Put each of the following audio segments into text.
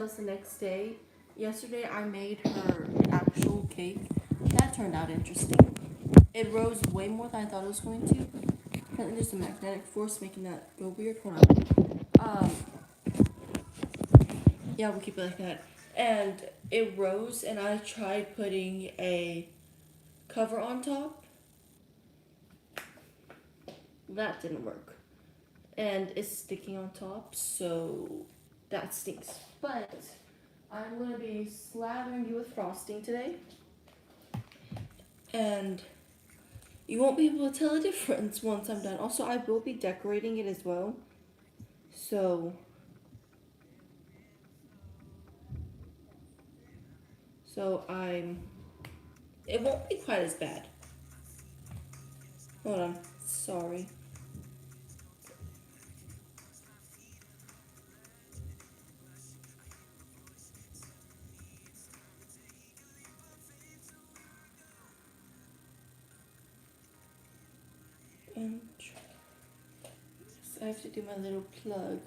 was the next day. Yesterday I made her actual cake. That turned out interesting. It rose way more than I thought it was going to. Apparently there's a magnetic force making that go weird. Hold on. Yeah, we'll keep it like that. And it rose and I tried putting a cover on top. That didn't work. And it's sticking on top, so that stinks. But I'm gonna be slathering you with frosting today. And you won't be able to tell the difference once I'm done. Also, I will be decorating it as well. So it won't be quite as bad. Hold on, sorry. And I have to do my little plug.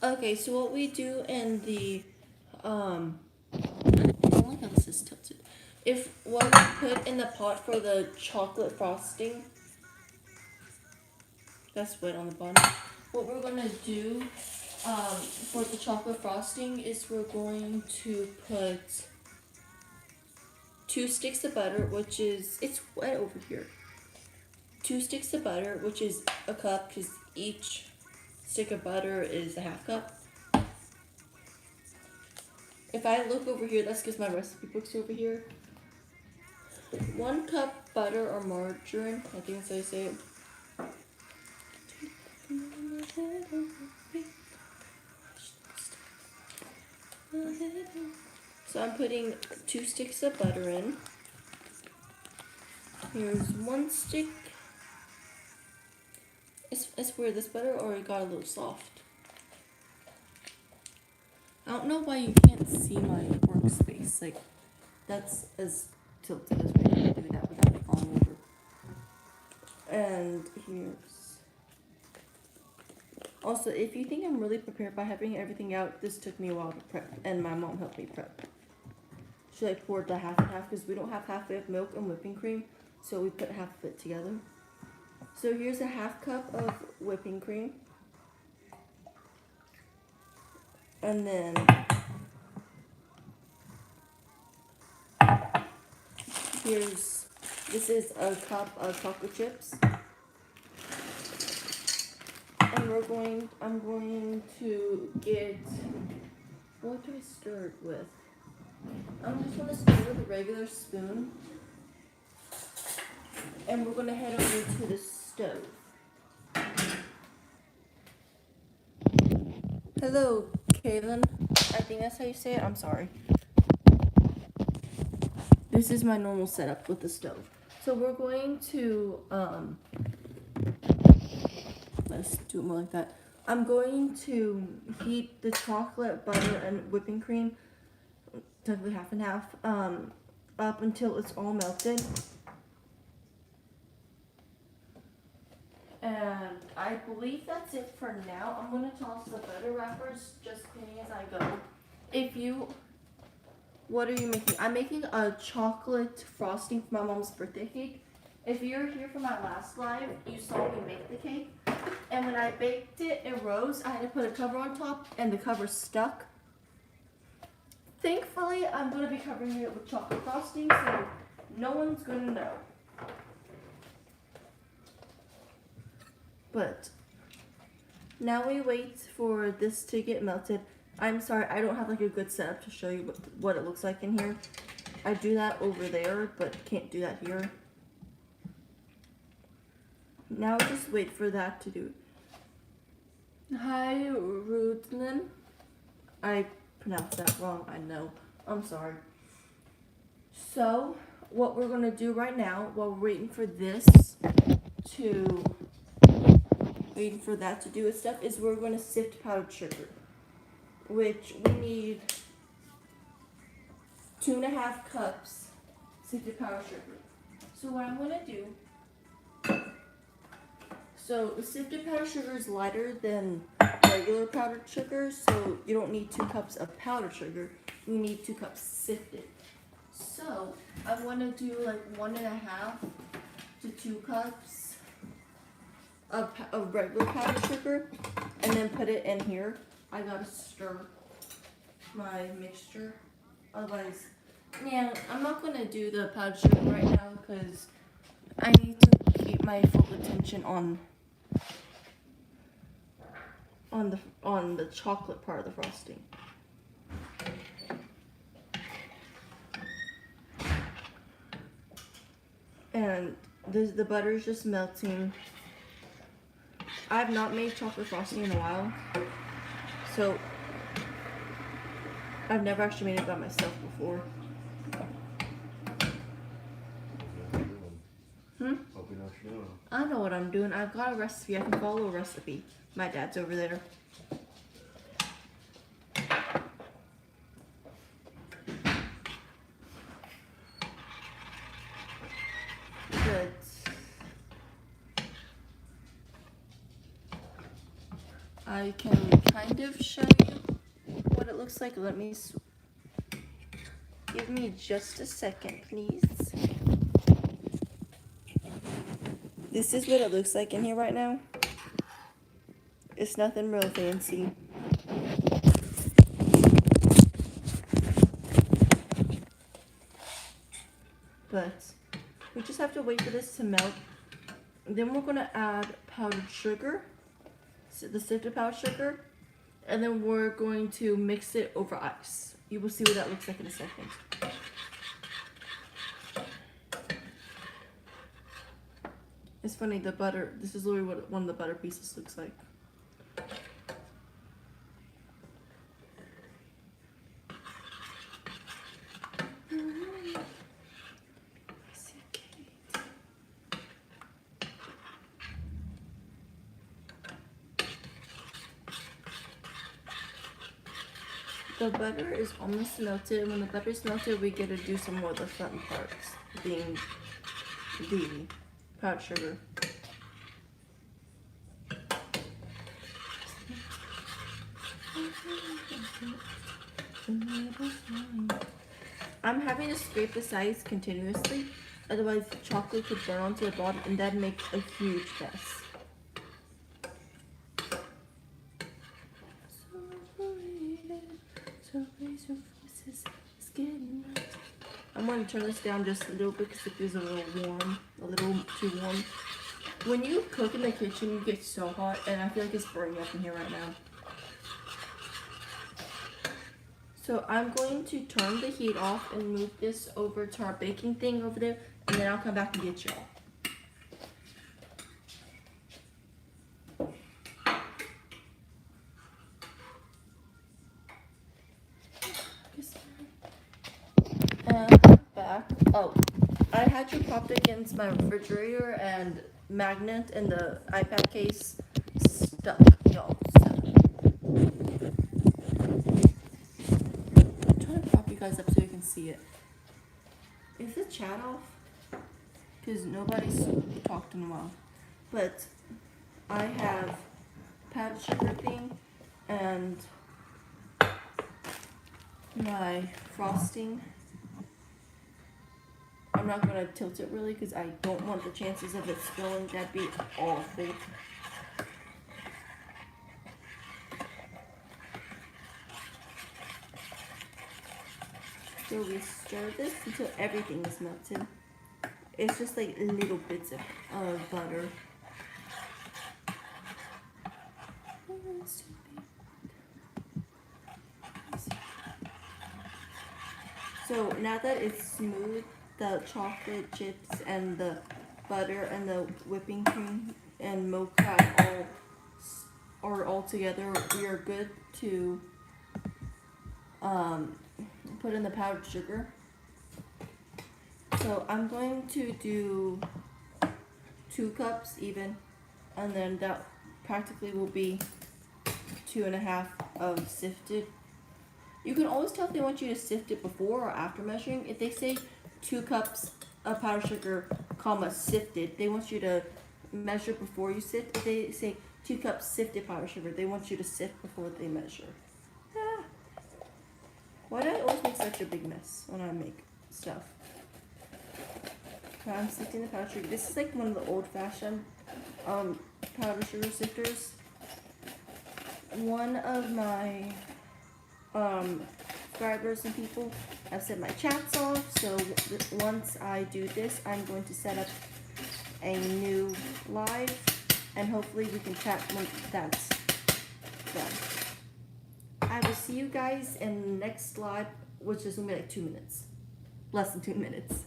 Okay, so what we do in the I don't like how this is tilted. If what we put in the pot for the chocolate frosting, that's wet on the bottom. What we're gonna do for the chocolate frosting is we're going to put 2 sticks of butter, which is it's wet over here. 2 sticks of butter, which is a cup, because each stick of butter is a half cup. If I look over here, that's because my recipe book's over here. 1 cup butter or margarine, I think that's how you say it. So I'm putting 2 sticks of butter in. Here's 1 stick. It's weird, this butter already got a little soft. I don't know why you can't see my workspace. Like, that's as tilted as we can do that without it falling over. And here's... Also, if you think I'm really prepared by having everything out, this took me a while to prep, and my mom helped me prep. She poured the half and half because we don't have half of milk and whipping cream, so we put half of it together. So here's a half cup of whipping cream. And then this is a cup of chocolate chips. And I'm going to get, what do I stir it with? I'm just going to stir it with a regular spoon. And we're going to head over to the stove. Hello, Kaylin. I think that's how you say it. I'm sorry. This is my normal setup with the stove. So we're going to, let's do it more like that. I'm going to heat the chocolate, butter, and whipping cream, technically half and half, up until it's all melted. And I believe that's it for now. I'm going to toss the butter wrappers just cleaning as I go. What are you making? I'm making a chocolate frosting for my mom's birthday cake. If you're here for my last live, you saw me make the cake. And when I baked it, it rose. I had to put a cover on top, and the cover stuck. Thankfully, I'm going to be covering it with chocolate frosting, so no one's going to know. But now we wait for this to get melted. I'm sorry, I don't have like a good setup to show you what it looks like in here. I do that over there, but can't do that here. Now just wait for that to do. Hi, Rudlin. I pronounced that wrong, I know. I'm sorry. So, what we're gonna do right now, while we're waiting for that to do its stuff, is we're gonna sift powdered sugar, which we need 2.5 cups sifted powdered sugar. So what I'm gonna do, So the sifted powdered sugar is lighter than regular powdered sugar, so you don't need 2 cups of powdered sugar. You need 2 cups sifted. So I want to do like 1.5 to 2 cups of regular powdered sugar, and then put it in here. I gotta stir my mixture, otherwise, yeah, I'm not gonna do the powdered sugar right now because I need to keep my full attention on the chocolate part of the frosting. And the butter is just melting. I have not made chocolate frosting in a while, so I've never actually made it by myself before. I know what I'm doing. I've got a recipe. I can follow a recipe. My dad's over there. Good. I can kind of show you what it looks like. Let me give me just a second, please. This is what it looks like in here right now. It's nothing real fancy. But we just have to wait for this to melt. And then we're gonna add powdered sugar, the sifted powdered sugar, and then we're going to mix it over ice. You will see what that looks like in a second. It's funny, the butter, this is literally what one of the butter pieces looks like. The butter is almost melted. When the butter is melted, we get to do some more of the fun parts, being the powdered sugar. I'm having to scrape the sides continuously, otherwise the chocolate could burn onto the bottom and that makes a huge mess. I'm going to turn this down just a little bit because it feels a little warm, a little too warm. When you cook in the kitchen, you get so hot, and I feel like it's burning up in here right now. So I'm going to turn the heat off and move this over to our baking thing over there, and then I'll come back and get y'all. Back. Oh, I had you propped against my refrigerator and magnet and the iPad case stuck, y'all. So I'm trying to prop you guys up so you can see it. Is the chat off? Because nobody's talked in a while. But I have powdered sugar thing and my frosting. I'm not going to tilt it really because I don't want the chances of it spilling. That'd be awful. So we stir this until everything is melted. It's just like little bits of butter. So now that it's smooth, the chocolate chips and the butter and the whipping cream and mocha are all together, we are good to put in the powdered sugar. So I'm going to do 2 cups even, and then that practically will be 2.5 of sifted. You can always tell if they want you to sift it before or after measuring. If they say 2 cups of powdered sugar, comma, sifted, they want you to measure before you sift. If they say 2 cups sifted powdered sugar, they want you to sift before they measure. Ah. Why do I always make such a big mess when I make stuff? I'm sifting the powdered sugar. This is like one of the old-fashioned powdered sugar sifters. One of my subscribers and people have set my chats off, so once I do this, I'm going to set up a new live, and hopefully we can chat when that's done. I will see you guys in the next live, which is going to be like 2 minutes. Less than 2 minutes.